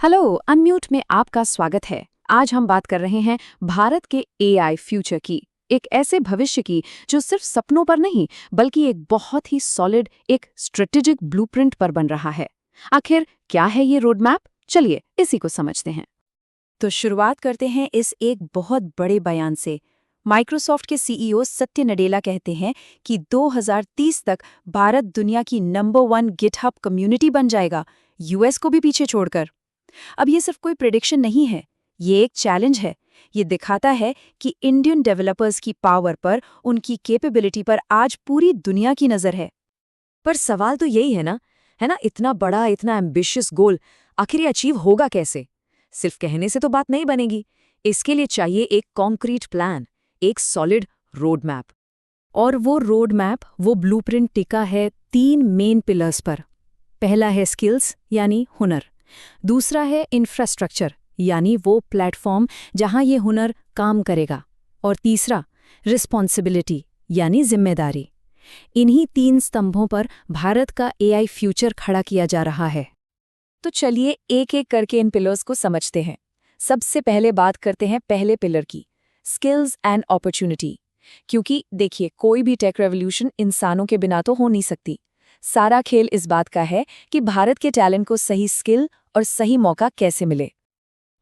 Hello, unmute में आपका स्वागत है। आज हम बात कर रहे हैं भारत के एआई फ्यूचर की, एक ऐसे भविष्य की जो सिर्फ सपनों पर नहीं बल्कि एक बहुत ही सॉलिड, एक स्ट्रेटेजिक ब्लूप्रिंट पर बन रहा है। आखिर क्या है ये रोड मैप? चलिए इसी को समझते हैं। तो शुरुआत करते हैं इस एक बहुत बड़े बयान से। माइक्रोसॉफ्ट के सीईओ सत्य नडेला कहते हैं कि 2030 तक भारत दुनिया की नंबर 1 गिटहब कम्युनिटी बन जाएगा, यूएस को भी पीछे छोड़कर। अब ये सिर्फ कोई प्रेडिक्शन नहीं है, ये एक चैलेंज है। ये दिखाता है कि इंडियन डेवलपर्स की पावर पर, उनकी कैपेबिलिटी पर आज पूरी दुनिया की नज़र है। पर सवाल तो यही है ना, इतना बड़ा, इतना एम्बिशियस गोल आखिर ये अचीव होगा कैसे? सिर्फ कहने से तो बात नहीं बनेगी। इसके लिए चाहिए एक कॉन्क्रीट प्लान, एक सॉलिड रोड मैप। और वो रोड मैप, वो ब्लूप्रिंट टिका है 3 मेन पिलर्स पर। पहला है स्किल्स यानी हुनर, दूसरा है इंफ्रास्ट्रक्चर यानी वो प्लेटफॉर्म जहां ये हुनर काम करेगा, और तीसरा रिस्पॉन्सिबिलिटी यानी जिम्मेदारी। इन्हीं 3 स्तंभों पर भारत का एआई फ्यूचर खड़ा किया जा रहा है। तो चलिए एक एक करके इन पिलर्स को समझते हैं। सबसे पहले बात करते हैं पहले पिलर की, स्किल्स एंड अपॉर्चुनिटी। क्योंकि देखिए, कोई भी टेक रेवोल्यूशन इंसानों के बिना तो हो नहीं सकती। सारा खेल इस बात का है कि भारत के टैलेंट को सही स्किल और सही मौका कैसे मिले।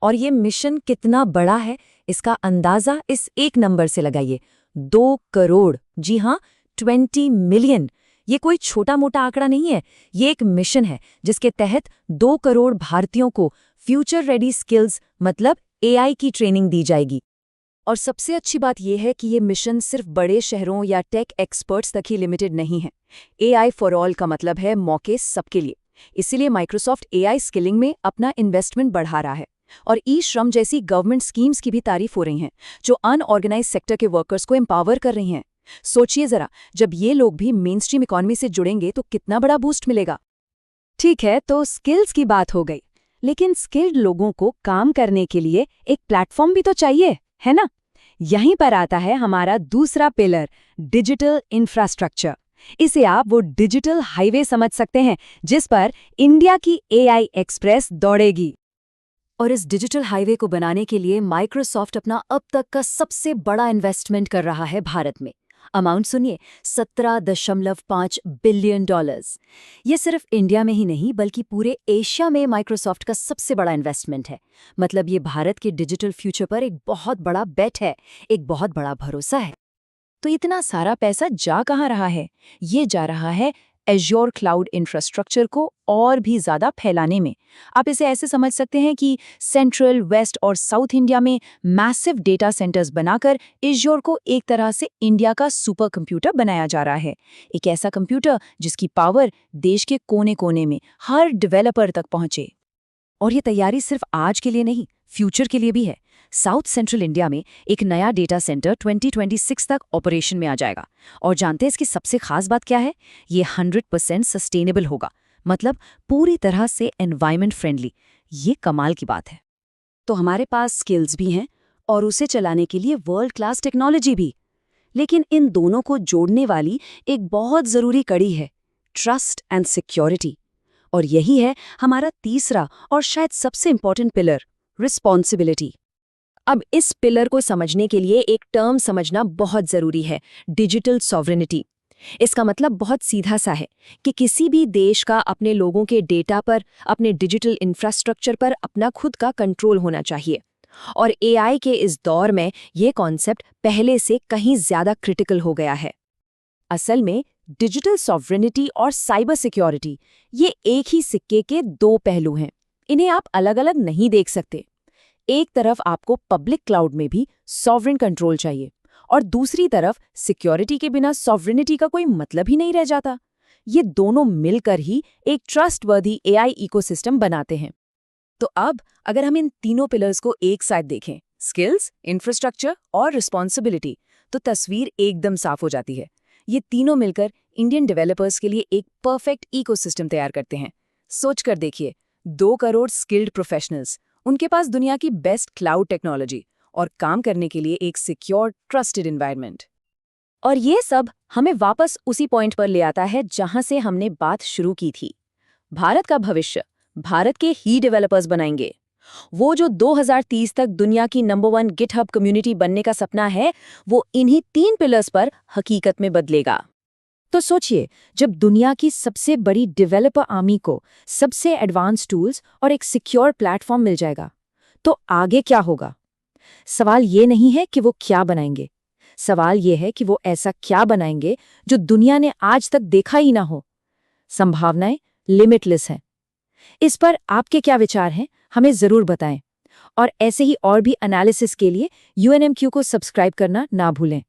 और ये मिशन कितना बड़ा है, इसका अंदाजा इस एक नंबर से लगाइए, 2 करोड़। जी हाँ, 20 मिलियन। ये कोई छोटा मोटा आंकड़ा नहीं है, ये एक मिशन है जिसके तहत 2 करोड़ भारतीयों को फ्यूचर रेडी स्किल्स मतलब एआई की ट्रेनिंग दी जाएगी। और सबसे अच्छी बात यह है कि ये मिशन सिर्फ बड़े शहरों या टेक एक्सपर्ट्स तक ही लिमिटेड नहीं है। एआई फॉर ऑल का मतलब है मौके सबके लिए। इसीलिए माइक्रोसॉफ्ट एआई स्किलिंग में अपना इन्वेस्टमेंट बढ़ा रहा है। और ई श्रम जैसी गवर्नमेंट स्कीम्स की भी तारीफ हो रही हैं, जो अनऑर्गेनाइज सेक्टर के वर्कर्स को एम्पावर कर रही हैं। सोचिए जरा, जब ये लोग भी मेन स्ट्रीम इकोनॉमी से जुड़ेंगे तो कितना बड़ा बूस्ट मिलेगा। ठीक है, तो स्किल्स की बात हो गई, लेकिन स्किल्ड लोगों को काम करने के लिए एक प्लेटफॉर्म भी तो चाहिए, है ना? यहीं पर आता है हमारा दूसरा पिलर, डिजिटल इंफ्रास्ट्रक्चर। इसे आप वो डिजिटल हाईवे समझ सकते हैं जिस पर इंडिया की एआई एक्सप्रेस दौड़ेगी। और इस डिजिटल हाईवे को बनाने के लिए माइक्रोसॉफ्ट अपना अब तक का सबसे बड़ा इन्वेस्टमेंट कर रहा है भारत में। अमाउंट सुनिए, $17.5 बिलियन। ये सिर्फ इंडिया में ही नहीं बल्कि पूरे एशिया में माइक्रोसॉफ्ट का सबसे बड़ा इन्वेस्टमेंट है। मतलब ये भारत के डिजिटल फ्यूचर पर एक बहुत बड़ा बेट है, एक बहुत बड़ा भरोसा है। तो इतना सारा पैसा जा कहाँ रहा है? ये जा रहा है एज्योर क्लाउड इंफ्रास्ट्रक्चर को और भी ज़्यादा फैलाने में। आप इसे ऐसे समझ सकते हैं कि सेंट्रल, वेस्ट और साउथ इंडिया में मैसिव डेटा सेंटर्स बनाकर एज्योर को एक तरह से इंडिया का सुपर कंप्यूटर बनाया जा रहा है। एक ऐसा कंप्यूटर जिसकी पावर देश के कोने कोने में हर डेवलपर तक पहुंचे। और ये तैयारी सिर्फ आज के लिए नहीं, फ्यूचर के लिए भी है। साउथ सेंट्रल इंडिया में एक नया डेटा सेंटर 2026 तक ऑपरेशन में आ जाएगा। और जानते हैं इसकी सबसे खास बात क्या है? ये 100% सस्टेनेबल होगा, मतलब पूरी तरह से एनवायरमेंट फ्रेंडली। ये कमाल की बात है। तो हमारे पास स्किल्स भी हैं और उसे चलाने के लिए वर्ल्ड क्लास टेक्नोलॉजी भी। लेकिन इन दोनों को जोड़ने वाली एक बहुत ज़रूरी कड़ी है, ट्रस्ट एंड सिक्योरिटी। और यही है हमारा तीसरा और शायद सबसे इंपॉर्टेंट पिलर, रिस्पॉन्सिबिलिटी। अब इस पिलर को समझने के लिए एक टर्म समझना बहुत जरूरी है, डिजिटल सॉवरेनिटी। इसका मतलब बहुत सीधा सा है कि किसी भी देश का अपने लोगों के डेटा पर, अपने डिजिटल इंफ्रास्ट्रक्चर पर अपना खुद का कंट्रोल होना चाहिए। और एआई के इस दौर में ये कॉन्सेप्ट पहले से कहीं ज्यादा क्रिटिकल हो गया है। असल में डिजिटल सॉवरेनिटी और साइबर सिक्योरिटी ये एक ही सिक्के के 2 पहलू हैं। इन्हें आप अलग अलग नहीं देख सकते। एक तरफ आपको पब्लिक क्लाउड में भी सॉवरेन कंट्रोल चाहिए, और दूसरी तरफ सिक्योरिटी के बिना सॉवरेनिटी का कोई मतलब ही नहीं रह जाता। ये दोनों मिलकर ही एक ट्रस्टवर्दी एआई इकोसिस्टम बनाते हैं। तो अब अगर हम इन तीनों पिलर्स को एक साथ देखें, स्किल्स, इंफ्रास्ट्रक्चर और रिस्पॉन्सिबिलिटी, तो तस्वीर एकदम साफ हो जाती है। ये तीनों मिलकर इंडियन डेवलपर्स के लिए एक परफेक्ट इकोसिस्टम तैयार करते हैं। सोच कर देखिए, 2 करोड़ स्किल्ड प्रोफेशनल्स, उनके पास दुनिया की बेस्ट क्लाउड टेक्नोलॉजी और काम करने के लिए एक सिक्योर, ट्रस्टेड एनवायरनमेंट। और ये सब हमें वापस उसी पॉइंट पर ले आता है जहां से हमने बात शुरू की थी। भारत का भविष्य भारत के ही डेवलपर्स बनाएंगे। वो जो 2030 तक दुनिया की नंबर 1 गिटहब कम्युनिटी बनने का सपना है, वो इन्हीं 3 पिलर्स पर हकीकत में बदलेगा। तो सोचिए, जब दुनिया की सबसे बड़ी डेवलपर आर्मी को सबसे एडवांस टूल्स और एक सिक्योर प्लेटफॉर्म मिल जाएगा, तो आगे क्या होगा? सवाल ये नहीं है कि वो क्या बनाएंगे, सवाल ये है कि वो ऐसा क्या बनाएंगे जो दुनिया ने आज तक देखा ही ना हो। संभावनाएं लिमिटलेस हैं। इस पर आपके क्या विचार हैं, हमें जरूर बताएं। और ऐसे ही और भी एनालिसिस के लिए UNMQ को सब्सक्राइब करना ना भूलें।